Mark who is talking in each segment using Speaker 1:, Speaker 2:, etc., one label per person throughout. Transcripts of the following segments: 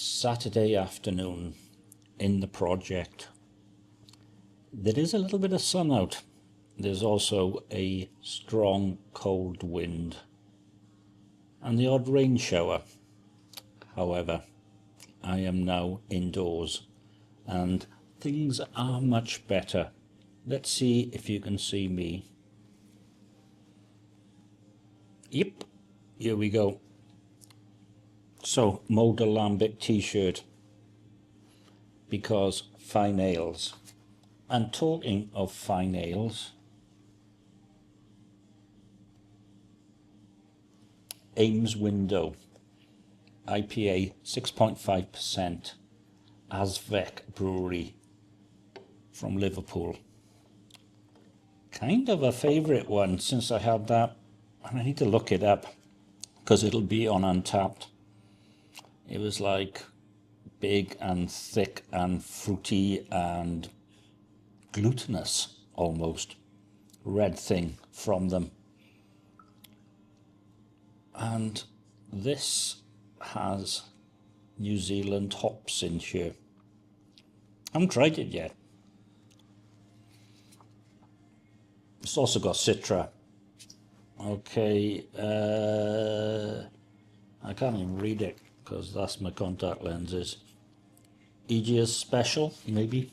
Speaker 1: Saturday afternoon in the project. There is a little bit of sun out. There's also a strong cold wind and the odd rain shower. However, I am now indoors and things are much better. Let's see if you can see me. Yep, here we go. So, Moda Lambic t-shirt because fine nails. And talking of fine nails, Ames Window IPA 6.5% Azvec Brewery from Liverpool. Kind of a favourite one since I had that, and I need to look it up because it'll be on Untapped. It was like big and thick and fruity and glutinous almost, red thing from them. And this has New Zealand hops in here. I haven't tried it yet. It's also got Citra. Okay, I can't even read it because that's my contact lenses. Aegis Special, maybe.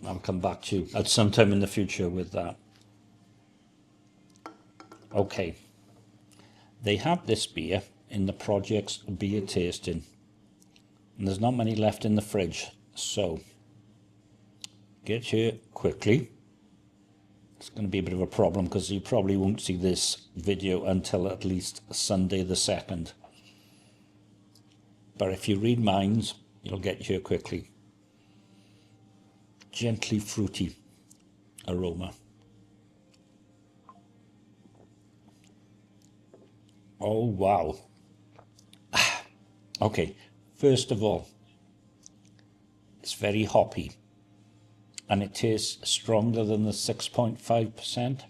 Speaker 1: I'll come back to you at some time in the future with that. Okay, they have this beer in the project's beer tasting, and there's not many left in the fridge, so get here quickly. It's going to be a bit of a problem because you probably won't see this video until at least Sunday the 2nd. But if you read minds, you'll get here quickly. Gently fruity aroma. Oh wow. Okay, first of all, it's very hoppy and it tastes stronger than the 6.5%,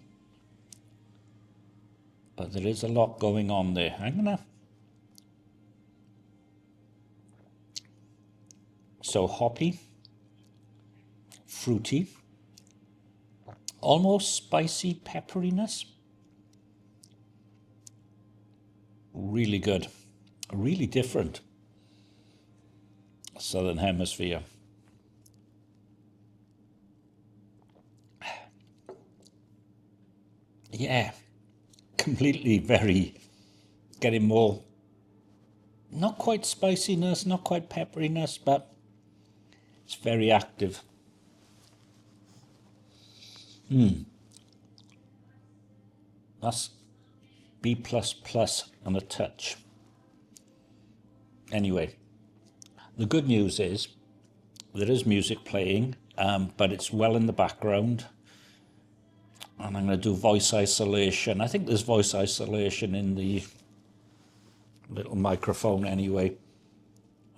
Speaker 1: but there is a lot going on there. So hoppy, fruity, almost spicy pepperiness. Really good, really different. Southern Hemisphere. Yeah, completely getting more, not quite spiciness, not quite pepperiness, but it's very active. That's B++ and a touch. Anyway, the good news is there is music playing, but it's well in the background. And I'm going to do voice isolation. I think there's voice isolation in the little microphone anyway.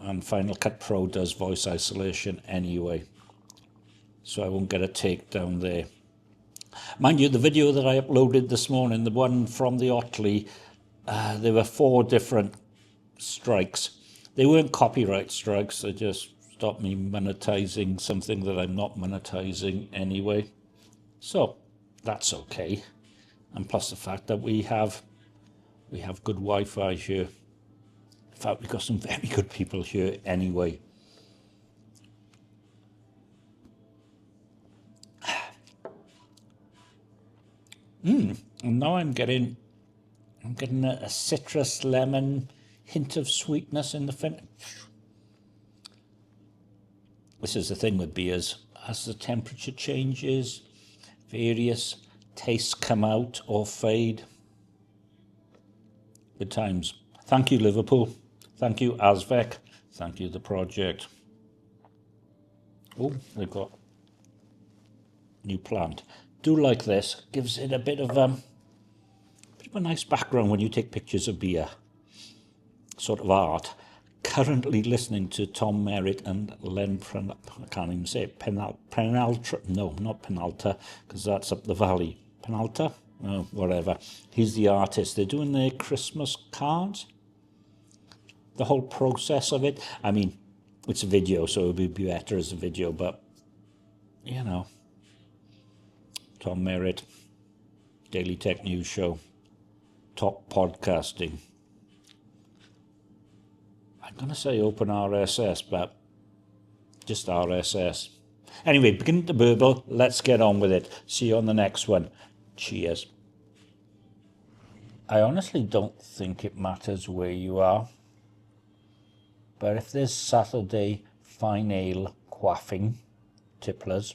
Speaker 1: And Final Cut Pro does voice isolation anyway. So I won't get a takedown there. Mind you, the video that I uploaded this morning, the one from the Otley, there were 4 different strikes. They weren't copyright strikes, they just stopped me monetizing something that I'm not monetizing anyway. So that's okay. And plus the fact that we have good Wi-Fi here. In fact, we've got some very good people here anyway. And now I'm getting a citrus lemon hint of sweetness in the finish. This is the thing with beers. As the temperature changes, various tastes come out or fade. Good times. Thank you, Liverpool. Thank you, Azvec. Thank you, the project. Oh, they've got new plant. Do like this. Gives it a bit of a nice background when you take pictures of beer. Sort of art. Currently listening to Tom Merritt and Len I can't even say it. Penalta. No, not Penalta, because that's up the valley. Penalta? Oh, whatever. He's the artist. They're doing their Christmas cards. the whole process of it. I mean, it's a video, so it would be better as a video, but, you know, Tom Merritt, Daily Tech News Show, top podcasting. I'm going to say open RSS, but just RSS. Anyway, beginning to burble. Let's get on with it. See you on the next one. Cheers. I honestly don't think it matters where you are, but if there's Saturday fine ale quaffing, tipplers,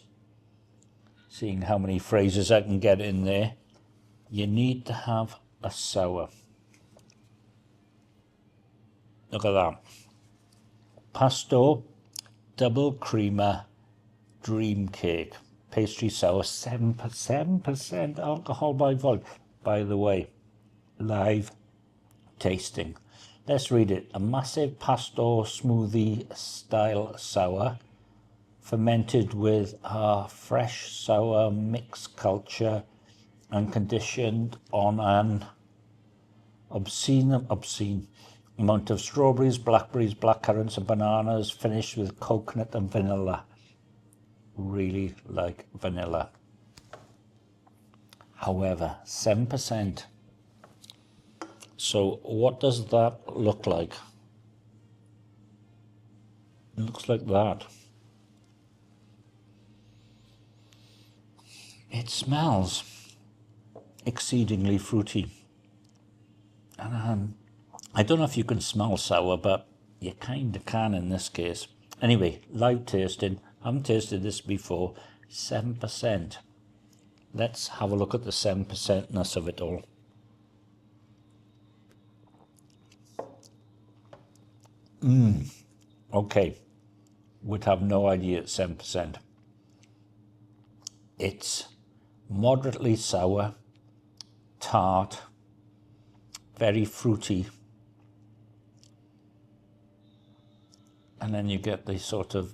Speaker 1: seeing how many phrases I can get in there, you need to have a sour. Look at that. Pastor double creamer dream cake. Pastry sour, 7% alcohol by volume. By the way, live tasting. Let's read it. A massive pastor smoothie style sour, fermented with our fresh sour mix culture and conditioned on an obscene amount of strawberries, blackberries, blackcurrants and bananas, finished with coconut and vanilla. Really like vanilla. However, 7%. So what does that look like? It looks like that. It smells exceedingly fruity. And I don't know if you can smell sour, but you kind of can in this case. Anyway, live tasting. I haven't tasted this before. 7%. Let's have a look at the 7%ness of it all. Okay. Would have no idea it's 7%. It's moderately sour, tart, very fruity. And then you get the sort of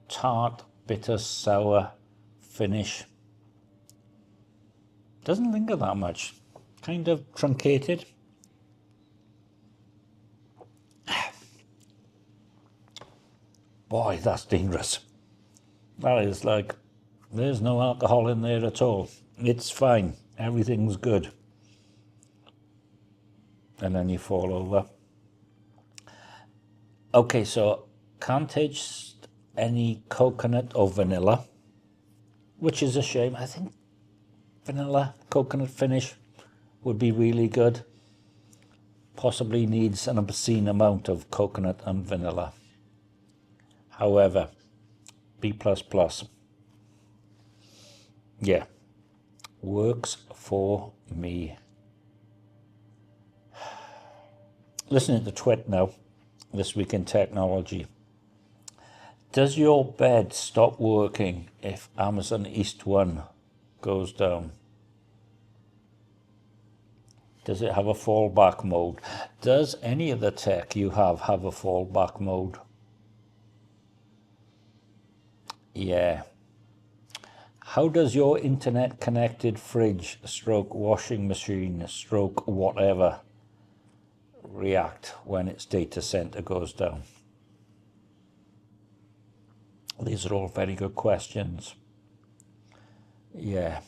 Speaker 1: tart, bitter, sour finish. Doesn't linger that much. Kind of truncated. Boy, that's dangerous. That is like, there's no alcohol in there at all. It's fine. Everything's good. And then you fall over. Okay, so can't taste any coconut or vanilla, which is a shame. I think vanilla, coconut finish would be really good. Possibly needs an obscene amount of coconut and vanilla. However, B++. Yeah, works for me. Listening to Twit now, this week in technology. Does your bed stop working if Amazon East 1 goes down? Does it have a fallback mode? Does any of the tech you have a fallback mode? Yeah. How does your internet connected fridge stroke washing machine stroke whatever react when its data center goes down? These are all very good questions. Yeah.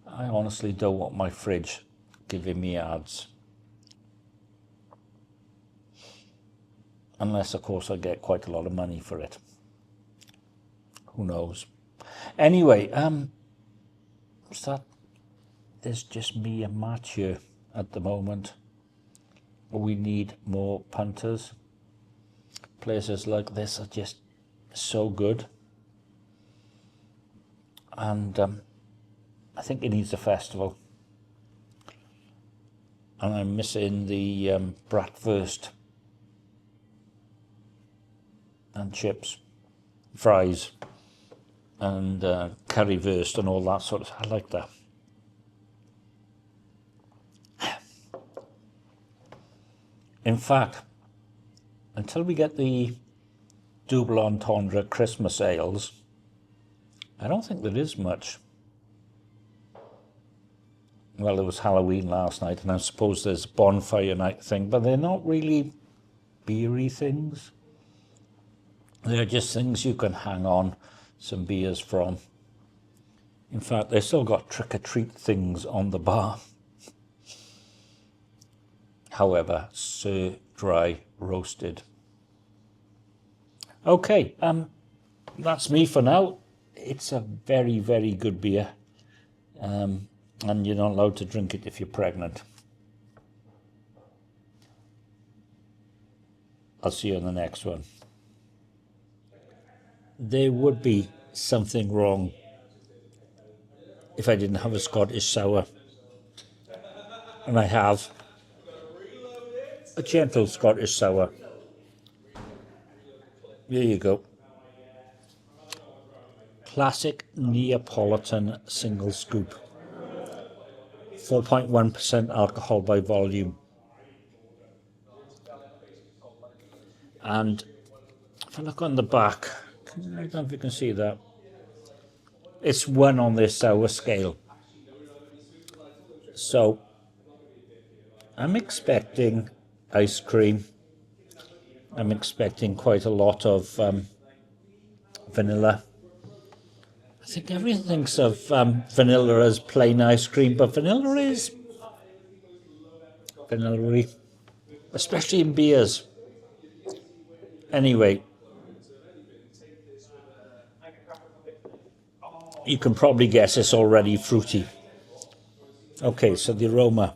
Speaker 1: I honestly don't want my fridge giving me ads. Unless, of course, I get quite a lot of money for it. Who knows? Anyway, what's that? There's just me and Matt here at the moment. We need more punters. Places like this are just so good. And I think it needs a festival. And I'm missing the bratwurst and chips, fries, and currywurst and all that sort of. I like that. In fact, until we get the double entendre Christmas ales, I don't think there is much. well, it was Halloween last night, and I suppose there's a bonfire night thing, but they're not really beery things. They're just things you can hang on some beers from. In fact, they've still got trick-or-treat things on the bar. However, Sir Dry Roasted. Okay, that's me for now. It's a very, very good beer. And you're not allowed to drink it if you're pregnant. I'll see you on the next one. There would be something wrong if I didn't have a Scottish sour. And I have a gentle Scottish sour. There you go. Classic Neapolitan single scoop. 4.1% alcohol by volume. And if I look on the back, I don't know if you can see that. It's 1 on this sour scale. So I'm expecting ice cream. I'm expecting quite a lot of vanilla. I think everyone thinks of vanilla as plain ice cream, but vanilla is vanilla-y, especially in beers. Anyway, you can probably guess it's already fruity. Okay, so the aroma.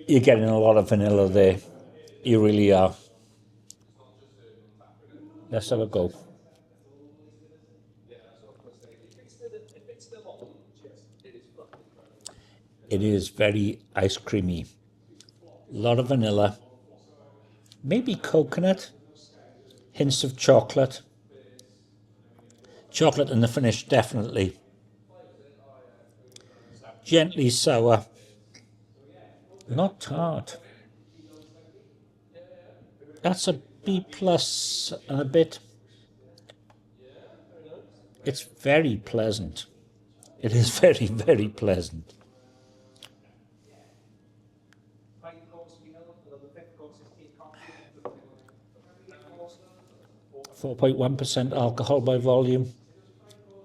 Speaker 1: You're getting a lot of vanilla there. You really are. Let's have a go. It is very ice creamy. A lot of vanilla. Maybe coconut. Hints of chocolate. Chocolate in the finish, definitely. Gently sour. Not tart. That's a B plus and a bit. It's very pleasant. It is very, very pleasant. 4.1% alcohol by volume.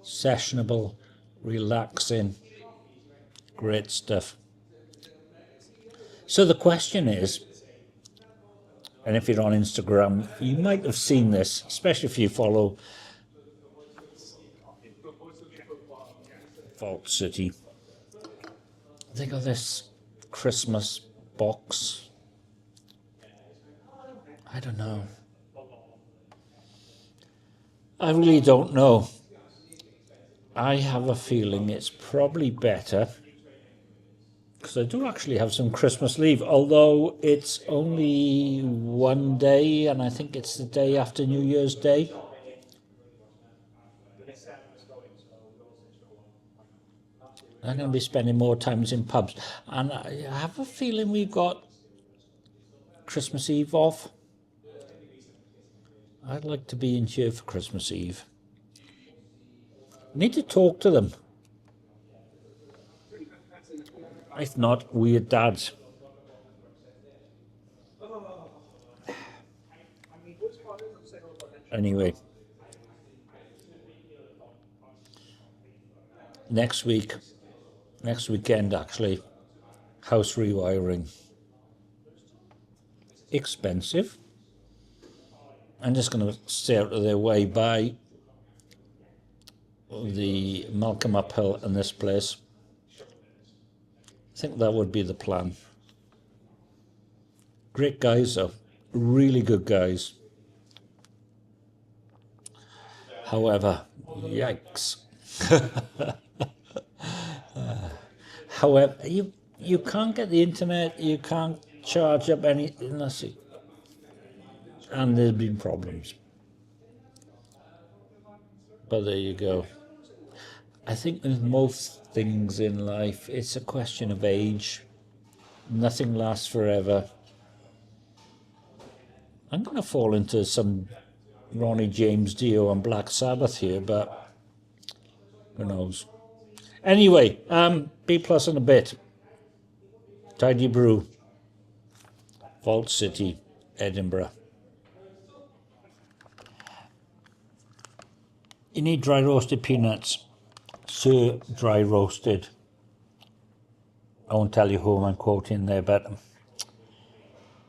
Speaker 1: Sessionable, relaxing, great stuff. So the question is, and if you're on Instagram, you might have seen this, especially if you follow Vault City. They got this Christmas box. I don't know. I really don't know. I have a feeling it's probably better, because I do actually have some Christmas leave, although it's only one day, and I think it's the day after New Year's Day. I'm going to be spending more times in pubs, and I have a feeling we've got Christmas Eve off. I'd like to be in here for Christmas Eve. I need to talk to them. If not, weird dads. Anyway, next weekend actually, house rewiring. Expensive. I'm just going to stay out of their way by the Malcolm Uphill and this place. I think that would be the plan. Great guys though, really good guys. However, yikes. However, you can't get the internet, you can't charge up anything, and there's been problems. But there you go. I think with most things in life, it's a question of age. Nothing lasts forever. I'm going to fall into some Ronnie James Dio and Black Sabbath here, but who knows. Anyway, B plus and a bit. Tidy Brew, Vault City, Edinburgh. You need dry roasted peanuts. Sir dry roasted. I won't tell you who I'm quoting there, but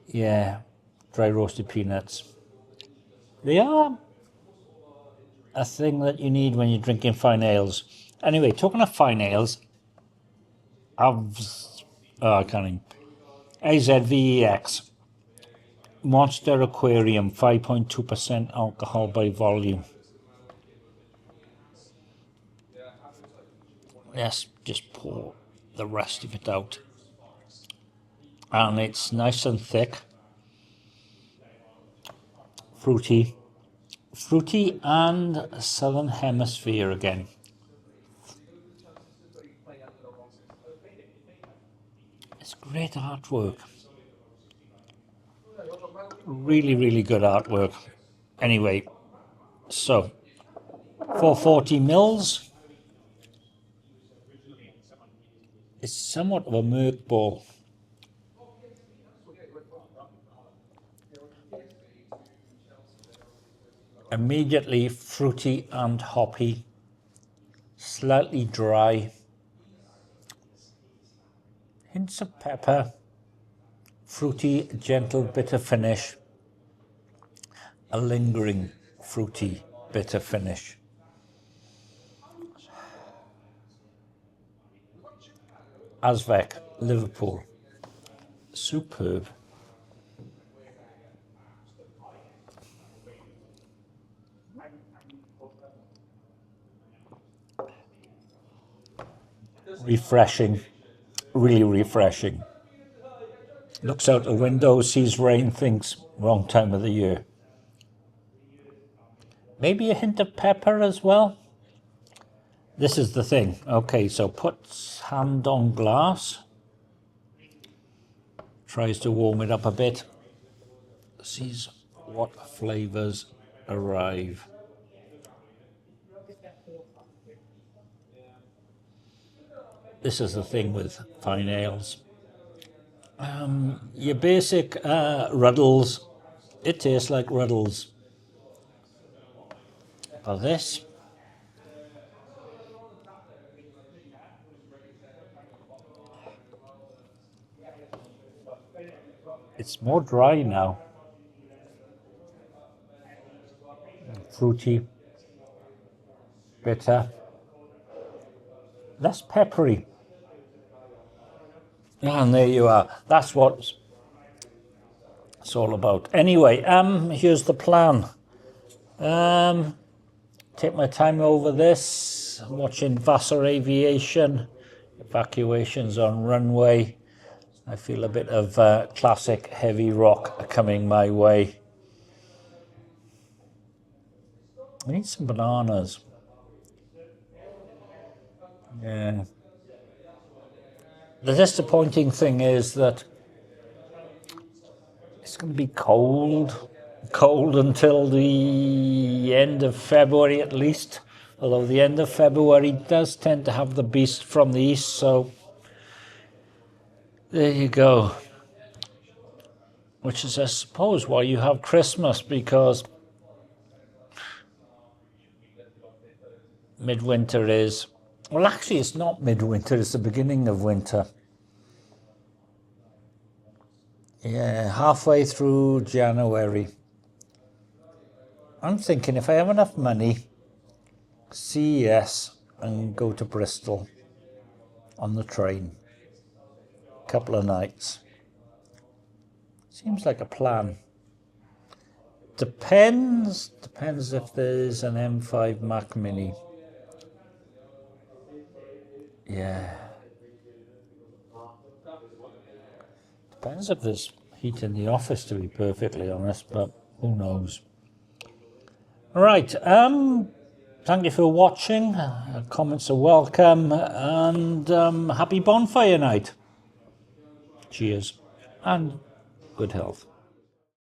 Speaker 1: yeah, dry roasted peanuts. They are a thing that you need when you're drinking fine ales. Anyway, talking of fine ales, I can't even. AZVEX Monster Aquarium, 5.2% alcohol by volume. Let's just pour the rest of it out. And it's nice and thick. Fruity. Fruity and Southern Hemisphere again. It's great artwork. Really, really good artwork. Anyway, so 440 mils. It's somewhat of a Merc ball. Immediately fruity and hoppy, slightly dry, hints of pepper, fruity, gentle, bitter finish, a lingering fruity, bitter finish. Asvec, Liverpool, superb. Refreshing, really refreshing. Looks out the window, sees rain, thinks wrong time of the year. Maybe a hint of pepper as well. This is the thing. Okay, so puts hand on glass. Tries to warm it up a bit. Sees what flavors arrive. This is the thing with fine ales. Your basic Ruddles, it tastes like Ruddles. For this, it's more dry now. Fruity, bitter, less peppery. And there you are. That's what it's all about. Anyway, here's the plan. Take my time over this. I'm watching Vassar Aviation, evacuations on runway. I feel a bit of classic heavy rock coming my way. I need some bananas. Yeah. The disappointing thing is that it's going to be cold until the end of February at least. Although the end of February does tend to have the beast from the east, so there you go. Which is, I suppose, why you have Christmas, because midwinter is... Well, actually, it's not midwinter, it's the beginning of winter. Yeah, halfway through January. I'm thinking if I have enough money, CES and go to Bristol on the train. Couple of nights. Seems like a plan. Depends if there's an M5 Mac Mini. Yeah. Depends if there's heat in the office, to be perfectly honest, but who knows. All right, thank you for watching. Comments are welcome, and happy bonfire night. Cheers, and good health.